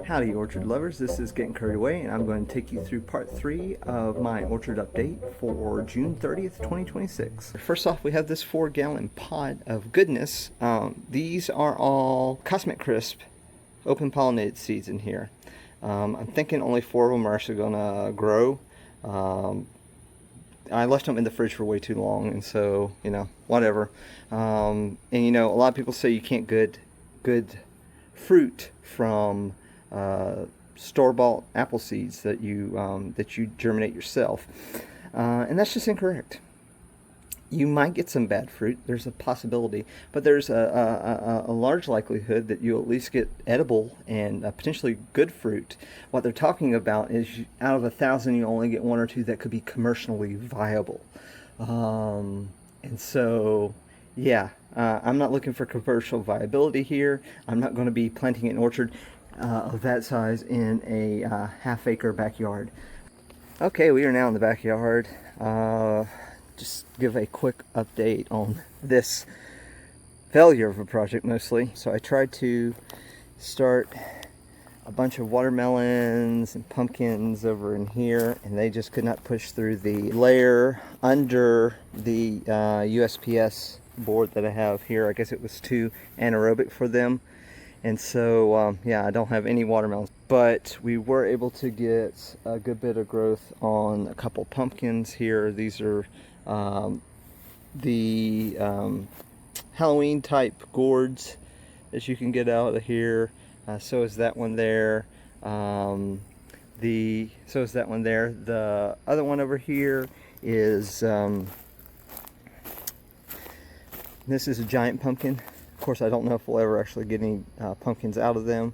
Howdy orchard lovers, this is Getting Carried Away, and I'm going to take you through part 3 of my orchard update for June 30th, 2026. First off, we have this 4-gallon pot of goodness. These are all CosmicCrisp open pollinated seeds in here. I'm thinking only 4 of them are actually going to grow. I left them in the fridge for way too long, and so, you know, whatever. And you know, a lot of people say you can't get good fruit from store-bought apple seeds that you germinate yourself, and that's just incorrect. You might get some bad fruit. There's a possibility, but there's a large likelihood that you'll at least get edible and potentially good fruit. What they're talking about is out of 1,000, you only get 1 or 2 that could be commercially viable. And so, yeah, I'm not looking for commercial viability here. I'm not going to be planting an orchard of that size in a half-acre backyard. Okay, we are now in the backyard. Just give a quick update on this failure of a project mostly. So I tried to start a bunch of watermelons and pumpkins over in here, and they just could not push through the layer under the USPS board that I have here. I guess it was too anaerobic for them. And so, yeah, I don't have any watermelons. But we were able to get a good bit of growth on a couple pumpkins here. These are the Halloween type gourds that you can get out of here. So is that one there. So is that one there. The other one over here is this is a giant pumpkin. Of course, I don't know if we'll ever actually get any pumpkins out of them.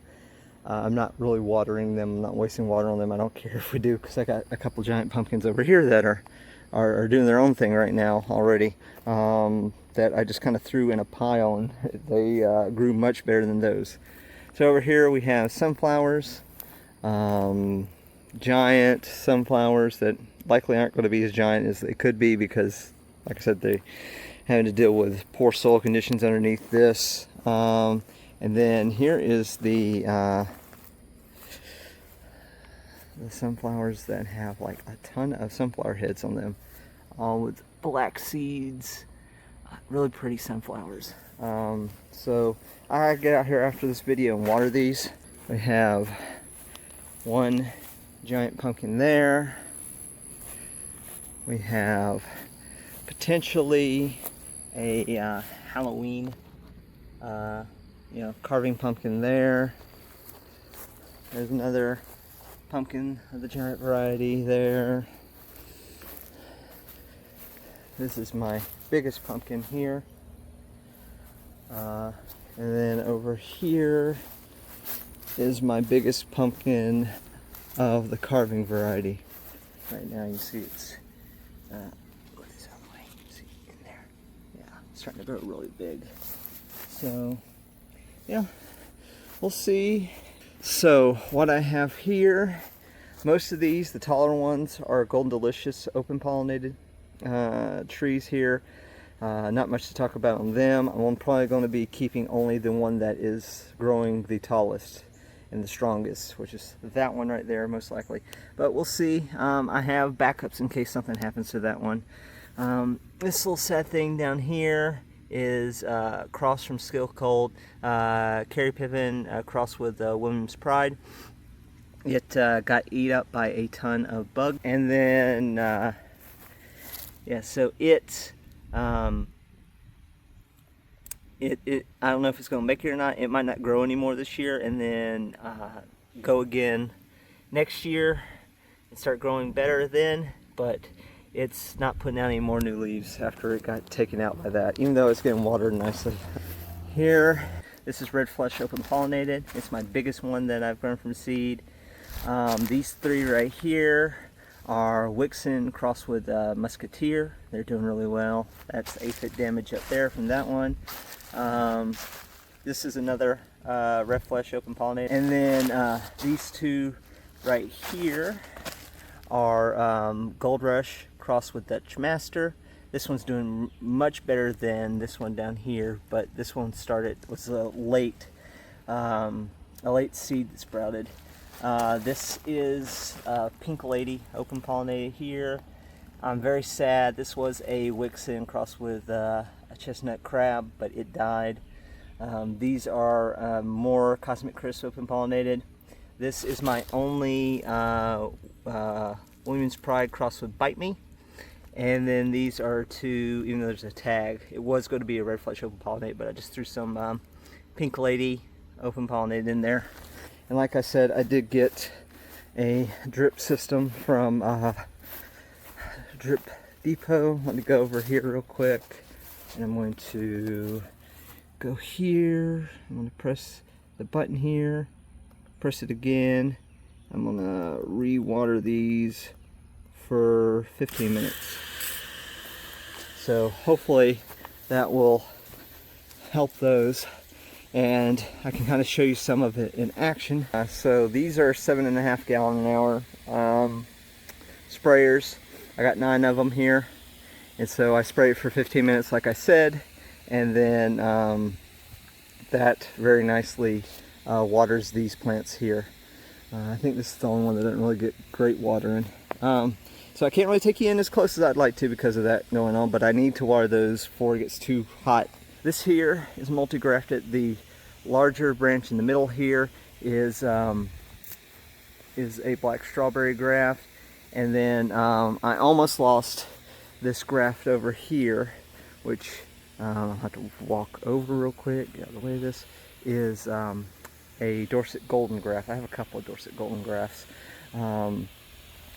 I'm not really watering them. I'm not wasting water on them. I don't care if we do, because I got a couple giant pumpkins over here that are doing their own thing right now already, that I just kind of threw in a pile, and they grew much better than those. So over here we have sunflowers, giant sunflowers that likely aren't going to be as giant as they could be because, like I said, they having to deal with poor soil conditions underneath this. And then here is the sunflowers that have like a ton of sunflower heads on them, all with black seeds. Really pretty sunflowers. So I get out here after this video and water these. We have one giant pumpkin there. We have potentially a Halloween carving pumpkin there. There's another pumpkin of the giant variety there. This is my biggest pumpkin here, and then over here is my biggest pumpkin of the carving variety. Right now you see it's starting to grow really big. So yeah, we'll see. So what I have here, most of these, the taller ones, are Golden Delicious open pollinated trees here. Not much to talk about on them. I'm probably going to be keeping only the one that is growing the tallest and the strongest, which is that one right there most likely. But we'll see. I have backups in case something happens to that one. This little sad thing down here is cross from Skill Cold, Carrie Pippin crossed with Women's Pride. It got eat up by a ton of bugs, and then yeah, so I don't know if it's going to make it or not. It might not grow anymore this year, and then go again next year and start growing better then, but it's not putting out any more new leaves after it got taken out by that, even though it's getting watered nicely. Here, this is Red Flush Open Pollinated. It's my biggest one that I've grown from seed. These 3 right here are Wixen crossed with Musketeer. They're doing really well. That's aphid damage up there from that one. This is another Red Flush Open Pollinated. And then these 2 right here are Gold Rush crossed with Dutch Master. This one's doing much better than this one down here, but this one was a late seed that sprouted. This is Pink Lady, open pollinated here. I'm very sad. This was a Wixen crossed with a chestnut crab, but it died. These are more CosmicCrisp open pollinated. This is my only Women's Pride crossed with Bite Me. And then these are two, even though there's a tag, it was going to be a red flesh open pollinate, but I just threw some Pink Lady open pollinated in there. And like I said, I did get a drip system from Drip Depot. Let me go over here real quick, and I'm going to go here. I'm going to press the button here, press it again. I'm going to re-water these for 15 minutes. So hopefully that will help those, and I can kind of show you some of it in action. So these are 7.5 gallon an hour sprayers. I got 9 of them here, and so I spray it for 15 minutes like I said, and then that very nicely waters these plants here. I think this is the only one that doesn't really get great watering. So I can't really take you in as close as I'd like to because of that going on, but I need to water those before it gets too hot. This here is multi-grafted. The larger branch in the middle here is a black strawberry graft, and then I almost lost this graft over here, which I'll have to walk over real quick, get out of the way. This is a Dorsett golden graft. I have a couple of Dorsett golden grafts.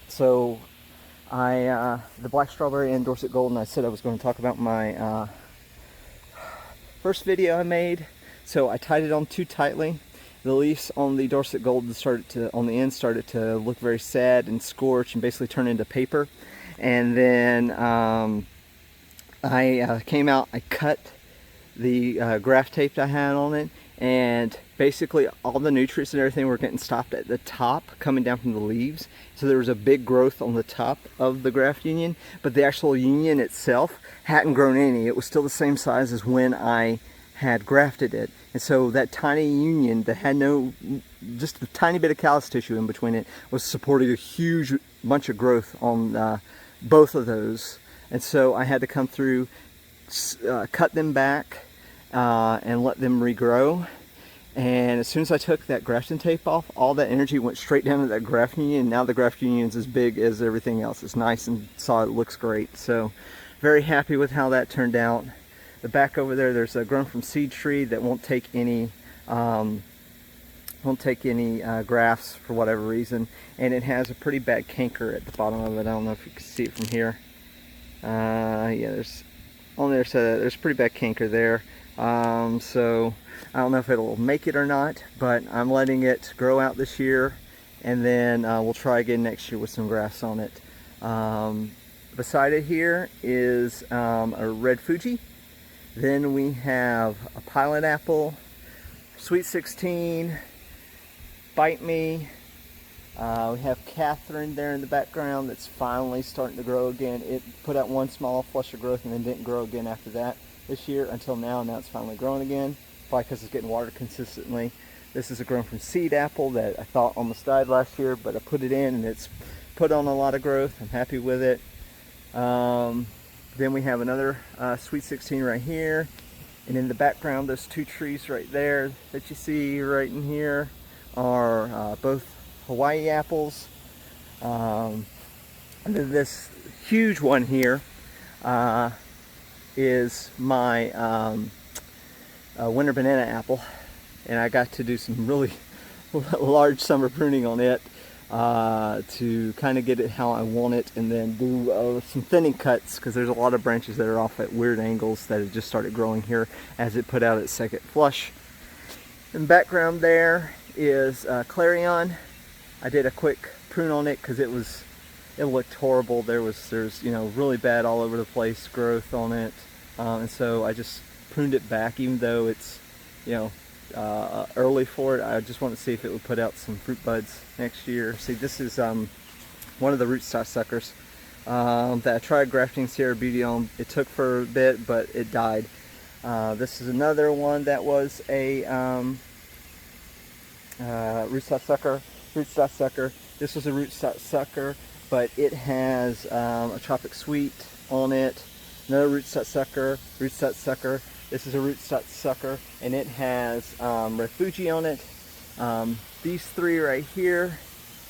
So the black strawberry and Dorsett golden, I said I was going to talk about my first video I made. So I tied it on too tightly. The leaves on the Dorsett golden on the end started to look very sad and scorch and basically turn into paper. And then I came out, I cut the graft tape that I had on it, and basically all the nutrients and everything were getting stopped at the top coming down from the leaves. So there was a big growth on the top of the graft union, but the actual union itself hadn't grown any. It was still the same size as when I had grafted it. And so that tiny union that had just a tiny bit of callus tissue in between it was supporting a huge bunch of growth on both of those. And so I had to come through, cut them back, and let them regrow. And as soon as I took that grafting tape off, all that energy went straight down to that graft union, and now the graft union is as big as everything else. It's nice and solid, it looks great. So very happy with how that turned out. The back over there's a grown from seed tree that won't take any grafts for whatever reason, and it has a pretty bad canker at the bottom of it. I don't know if you can see it from here. Yeah, there's on there, so there's pretty bad canker there. So I don't know if it'll make it or not, but I'm letting it grow out this year, and then we'll try again next year with some grafts on it. Beside it here is a red Fuji. Then we have a pilot apple, Sweet 16, Bite Me. We have Katherine there in the background that's finally starting to grow again. It put out one small flush of growth and then didn't grow again after that this year until now. Now it's finally growing again, probably because it's getting watered consistently. This is a grown from seed apple that I thought almost died last year, but I put it in and it's put on a lot of growth. I'm happy with it. Then we have another Sweet 16 right here, and in the background those two trees right there that you see right in here are both Hawaii apples. And then this huge one here is my winter banana apple, and I got to do some really large summer pruning on it to kind of get it how I want it, and then do some thinning cuts because there's a lot of branches that are off at weird angles that have just started growing here as it put out its second flush. In the background there is Clarion. I did a quick prune on it because it looked horrible. There's really bad all over the place growth on it, and so I just pruned it back, even though it's early for it. I just want to see if it would put out some fruit buds next year. See, this is one of the rootstock suckers. that I tried grafting Sierra Beauty on. It took for a bit, but it died. This is another one that was a rootstock sucker. This was a rootstock sucker, but it has a Tropic sweet on it. Another rootstock sucker. This is a rootstock sucker, and it has red Fuji on it. These three right here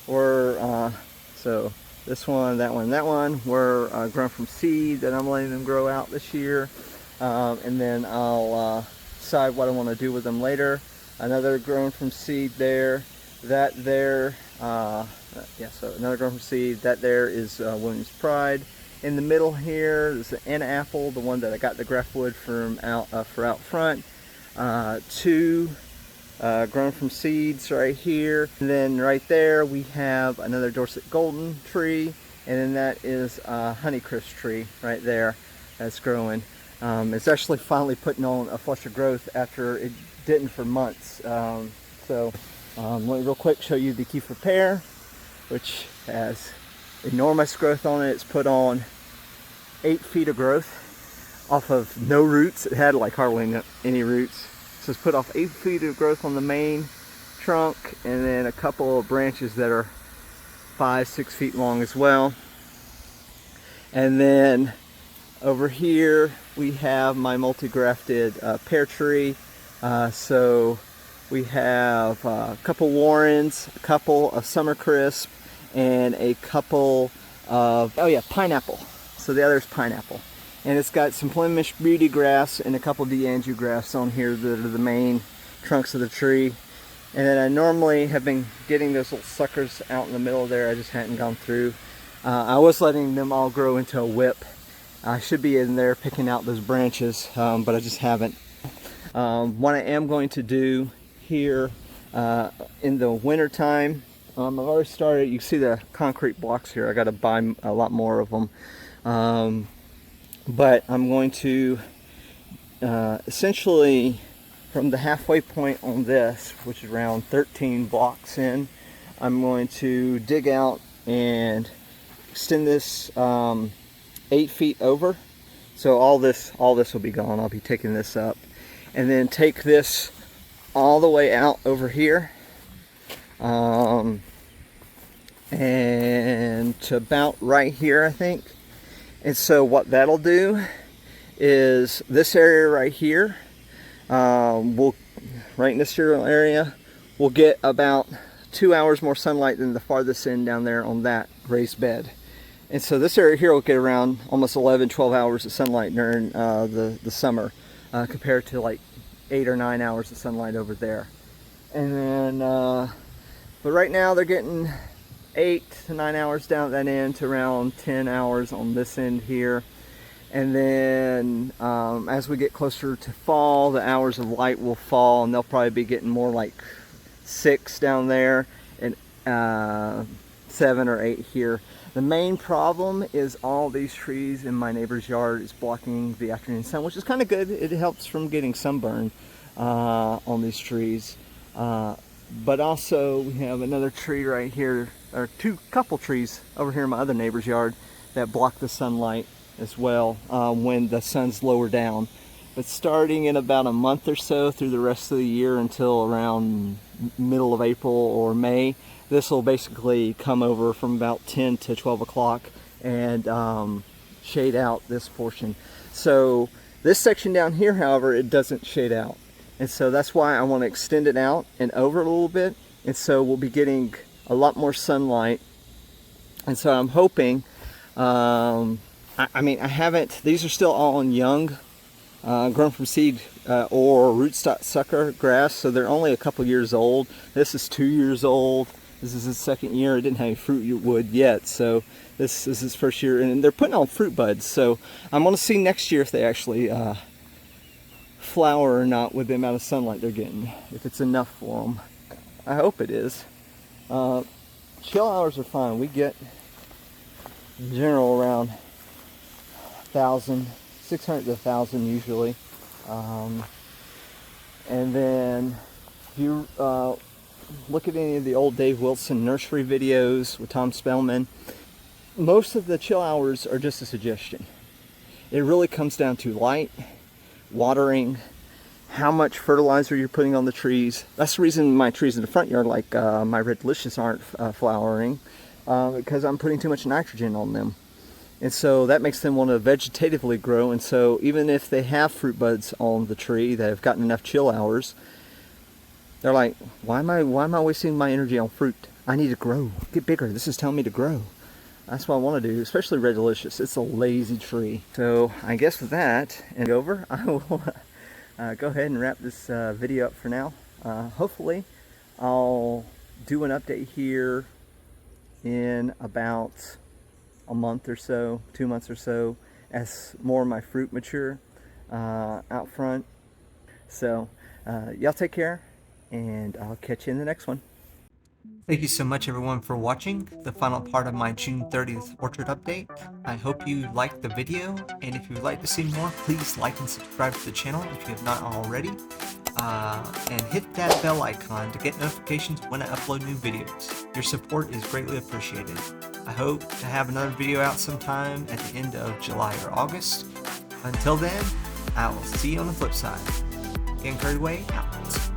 were, so this one, that one, that one were grown from seed that I'm letting them grow out this year. And then I'll decide what I want to do with them later. Another grown from seed there. That there, yeah, so another grown from seed. That there is Williams Pride. In the middle here is the N apple, the one that I got the graft wood from out front. Two grown from seeds right here. And then right there we have another Dorsett golden tree, and then that is a HoneyCrisp tree right there that's growing. It's actually finally putting on a flush of growth after it didn't for months. So let me real quick show you the Kieffer Pear, which has enormous growth on it. It's put on 8 feet of growth off of no roots. It had like hardly any roots. So it's put off 8 feet of growth on the main trunk, and then a couple of branches that are 5-6 feet long as well. And then over here we have my multi-grafted pear tree. So we have a couple Warrens, a couple of CosmicCrisp, and a couple of, oh yeah, pineapple. So the other is pineapple. And it's got some Flemish beauty grafts and a couple D'Anjou grafts on here that are the main trunks of the tree. And then I normally have been getting those little suckers out in the middle there. I just hadn't gone through. I was letting them all grow into a whip. I should be in there picking out those branches, but I just haven't. What I am going to do here in the winter time, I've already started. You see the concrete blocks here. I got to buy a lot more of them. But I'm going to essentially, from the halfway point on this, which is around 13 blocks in, I'm going to dig out and extend this 8 feet over. So all this will be gone. I'll be taking this up, and then take this all the way out over here, and to about right here, I think. And so what that'll do is this area right here, right in this area, we'll get about 2 hours more sunlight than the farthest end down there on that raised bed. And so this area here will get around almost 11-12 hours of sunlight during the summer, compared to like 8 or 9 hours of sunlight over there. And then, but right now they're getting 8 to 9 hours down at that end to around 10 hours on this end here. And then as we get closer to fall, the hours of light will fall, and they'll probably be getting more like 6 down there and 7 or 8 here. The main problem is all these trees in my neighbor's yard is blocking the afternoon sun, which is kind of good. It helps from getting sunburn on these trees. But also we have another tree right here, or couple trees over here in my other neighbor's yard that block the sunlight as well when the sun's lower down. But starting in about a month or so through the rest of the year until around middle of April or May, this will basically come over from about 10 to 12 o'clock and shade out this portion. So this section down here, however, it doesn't shade out. And so that's why I want to extend it out and over a little bit. And so we'll be getting a lot more sunlight. And so I'm hoping, I mean, I haven't, these are still all in young, grown from seed or rootstock sucker grass. So they're only a couple years old. This is 2 years old. This is his second year. It didn't have any fruit wood yet, so this is his first year, and they're putting on fruit buds. So I'm going to see next year if they actually flower or not with the amount of sunlight they're getting, if it's enough for them. I hope it is. Chill hours are fine. We get in general around 1,000, 600 to 1,000 usually. And then if you look at any of the old Dave Wilson nursery videos with Tom Spellman, most of the chill hours are just a suggestion. It really comes down to light, watering, how much fertilizer you're putting on the trees. That's the reason my trees in the front yard, like my Red Delicious, aren't flowering, because I'm putting too much nitrogen on them. And so that makes them want to vegetatively grow. And so even if they have fruit buds on the tree that have gotten enough chill hours, they're like, why am I wasting my energy on fruit? I need to grow, get bigger. This is telling me to grow. That's what I want to do, especially Red Delicious. It's a lazy tree. So I guess with that and over, I will go ahead and wrap this video up for now. Hopefully I'll do an update here in about a month or so, 2 months or so, as more of my fruit mature out front. So y'all take care, and I'll catch you in the next one. Thank you so much everyone for watching the final part of my June 30th orchard update. I hope you liked the video, and if you would like to see more, please like and subscribe to the channel if you have not already. And hit that bell icon to get notifications when I upload new videos. Your support is greatly appreciated. I hope to have another video out sometime at the end of July or August. Until then, I will see you on the flip side. Getting carried away, out.